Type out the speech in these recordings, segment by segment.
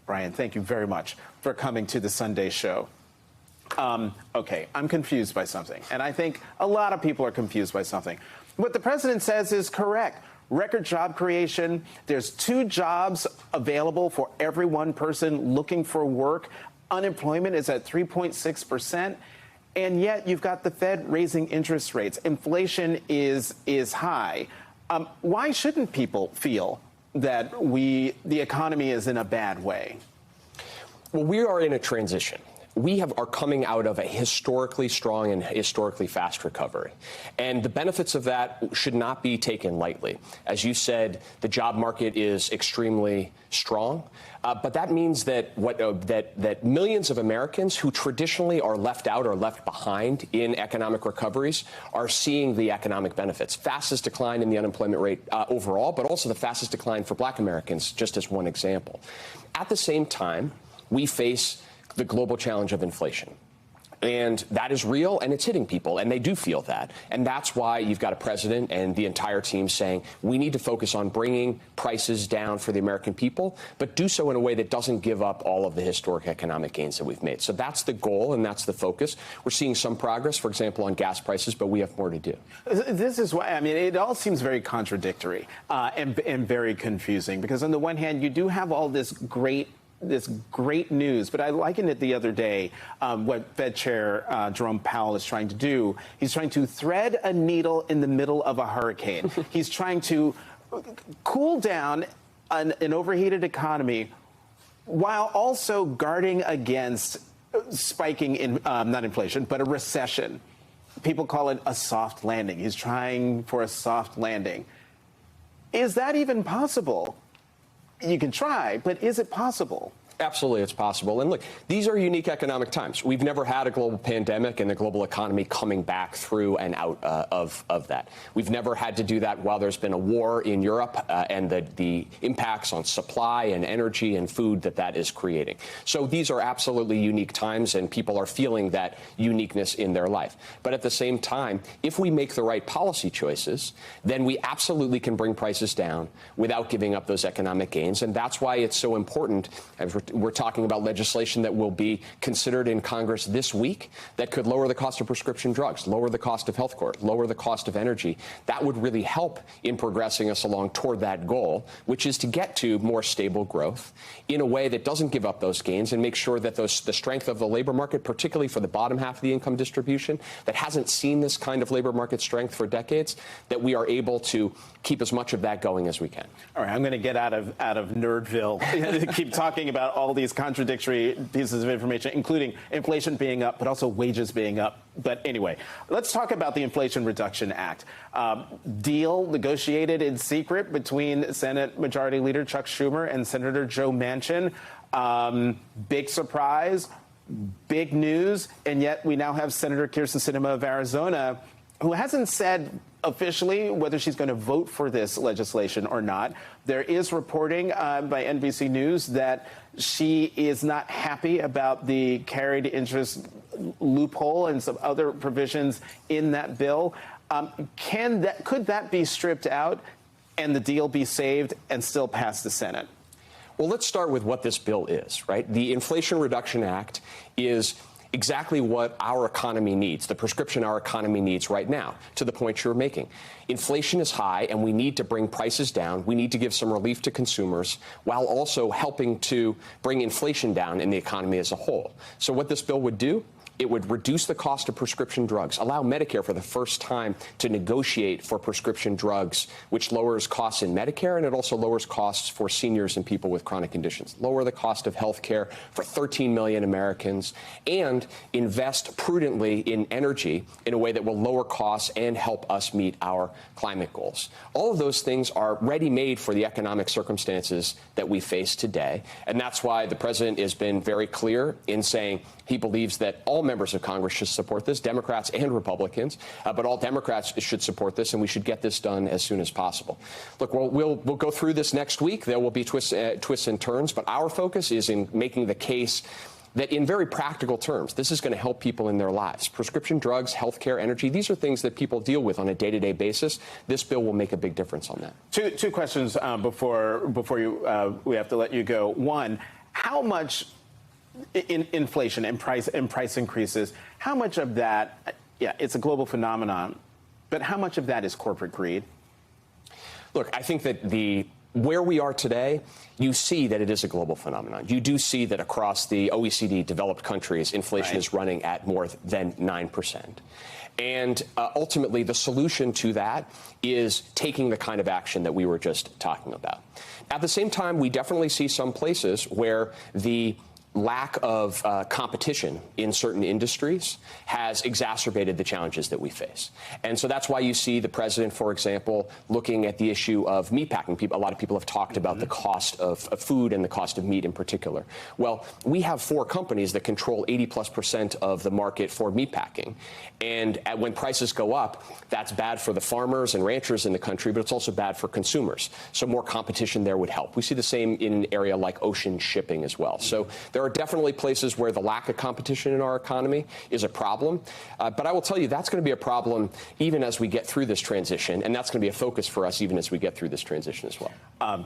Brian, thank you very much for coming to the Sunday show. Okay, I'm confused by something, and I think a lot of people are confused by something. What the president says is correct. Record job creation. There's 2 jobs available for every 1 person looking for work. Unemployment is at 3.6%. And yet you've got the Fed raising interest rates. Inflation is high. Why shouldn't people feel that the economy is in a bad way? Well, we are in a transition. We are coming out of a historically strong and historically fast recovery. And the benefits of that should not be taken lightly. As you said, the job market is extremely strong. But that means that that millions of Americans who traditionally are left out or left behind in economic recoveries are seeing the economic benefits. Fastest decline in the unemployment rate overall, but also the fastest decline for Black Americans, just as one example. At the same time, we face the global challenge of inflation. And that is real, and it's hitting people, and they do feel that. And that's why you've got a president and the entire team saying we need to focus on bringing prices down for the American people, but do so in a way that doesn't give up all of the historic economic gains that we've made. So that's the goal, and that's the focus. We're seeing some progress, for example, on gas prices, but we have more to do. This is why, I mean, it all seems very contradictory and very confusing, because on the one hand, you do have all this great news, but I likened it the other day, what Fed Chair Jerome Powell is trying to do. He's trying to thread a needle in the middle of a hurricane. He's trying to cool down an overheated economy while also guarding against spiking in, not inflation, but a recession. People call it a soft landing. He's trying for a soft landing. Is that even possible? You can try, but is it possible? Absolutely, it's possible. And look, these are unique economic times. We've never had a global pandemic and the global economy coming back through and out of that. We've never had to do that while there's been a war in Europe and the impacts on supply and energy and food that is creating. So these are absolutely unique times, and people are feeling that uniqueness in their life. But at the same time, if we make the right policy choices, then we absolutely can bring prices down without giving up those economic gains. And that's why it's so important, as we're talking about legislation that will be considered in Congress this week that could lower the cost of prescription drugs, lower the cost of health care, lower the cost of energy. That would really help in progressing us along toward that goal, which is to get to more stable growth in a way that doesn't give up those gains and make sure that the strength of the labor market, particularly for the bottom half of the income distribution, that hasn't seen this kind of labor market strength for decades, that we are able to keep as much of that going as we can. All right, I'm going to get out of Nerdville, keep talking about all these contradictory pieces of information, including inflation being up, but also wages being up. But anyway, let's talk about the Inflation Reduction Act. Deal negotiated in secret between Senate Majority Leader Chuck Schumer and Senator Joe Manchin. Big surprise, big news, and yet we now have Senator Kyrsten Sinema of Arizona, who hasn't said officially whether she's going to vote for this legislation or not. There is reporting by NBC News that she is not happy about the carried interest loophole and some other provisions in that bill. Could that be stripped out and the deal be saved and still pass the Senate? Well, let's start with what this bill is, right? The Inflation Reduction Act is exactly what our economy needs, the prescription our economy needs right now, to the point you're making. Inflation is high, and we need to bring prices down. We need to give some relief to consumers while also helping to bring inflation down in the economy as a whole. So what this bill would do, it would reduce the cost of prescription drugs, allow Medicare for the first time to negotiate for prescription drugs, which lowers costs in Medicare, and it also lowers costs for seniors and people with chronic conditions. Lower the cost of health care for 13 million Americans, and invest prudently in energy in a way that will lower costs and help us meet our climate goals. All of those things are ready-made for the economic circumstances that we face today, and that's why the president has been very clear in saying he believes that all members of Congress should support this, Democrats and Republicans, but all Democrats should support this, and we should get this done as soon as possible. Look, we'll go through this next week. There will be twists and turns, but our focus is in making the case that in very practical terms, this is going to help people in their lives. Prescription drugs, healthcare, energy, these are things that people deal with on a day-to-day basis. This bill will make a big difference on that. Two questions before we have to let you go. One, how much inflation and price increases, how much of that, yeah, it's a global phenomenon, but how much of that is corporate greed? Look, I think that where we are today, you see that it is a global phenomenon. You do see that across the OECD developed countries, inflation is running at more than 9%. And ultimately, the solution to that is taking the kind of action that we were just talking about. At the same time, we definitely see some places where the lack of competition in certain industries has exacerbated the challenges that we face. And so that's why you see the president, for example, looking at the issue of meatpacking. A lot of people have talked about the cost of food and the cost of meat in particular. Well, we have 4 companies that control 80+% of the market for meatpacking. And when prices go up, that's bad for the farmers and ranchers in the country, but it's also bad for consumers. So more competition there would help. We see the same in an area like ocean shipping as well. So there are definitely places where the lack of competition in our economy is a problem. But I will tell you, that's going to be a problem even as we get through this transition. And that's going to be a focus for us even as we get through this transition as well.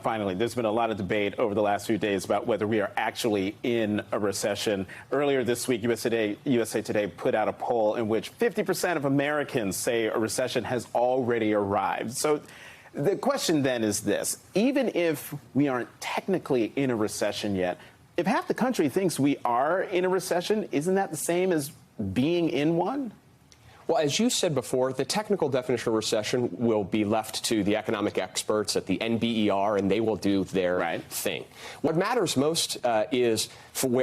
Finally, there's been a lot of debate over the last few days about whether we are actually in a recession. Earlier this week, USA Today put out a poll in which 50% of Americans say a recession has already arrived. So the question then is this: even if we aren't technically in a recession yet, if half the country thinks we are in a recession, isn't that the same as being in one? Well, as you said before, the technical definition of recession will be left to the economic experts at the NBER, and they will do their thing. What matters most is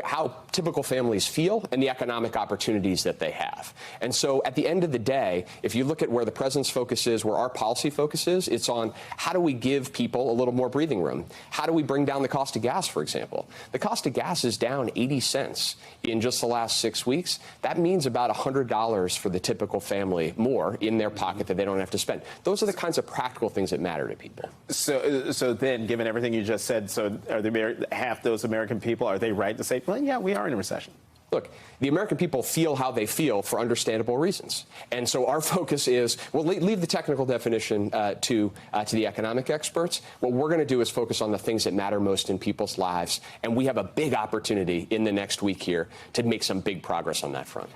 how typical families feel and the economic opportunities that they have. And so at the end of the day, if you look at where the president's focus is, where our policy focus is, it's on how do we give people a little more breathing room? How do we bring down the cost of gas, for example? The cost of gas is down 80 cents in just the last 6 weeks. That means about $100 for the typical family more in their pocket that they don't have to spend. Those are the kinds of practical things that matter to people. So then, given everything you just said, so are half those American people, are they right to say, well, yeah, we are in a recession? Look, the American people feel how they feel for understandable reasons. And so our focus is, well, leave the technical definition to the economic experts. What we're going to do is focus on the things that matter most in people's lives. And we have a big opportunity in the next week here to make some big progress on that front.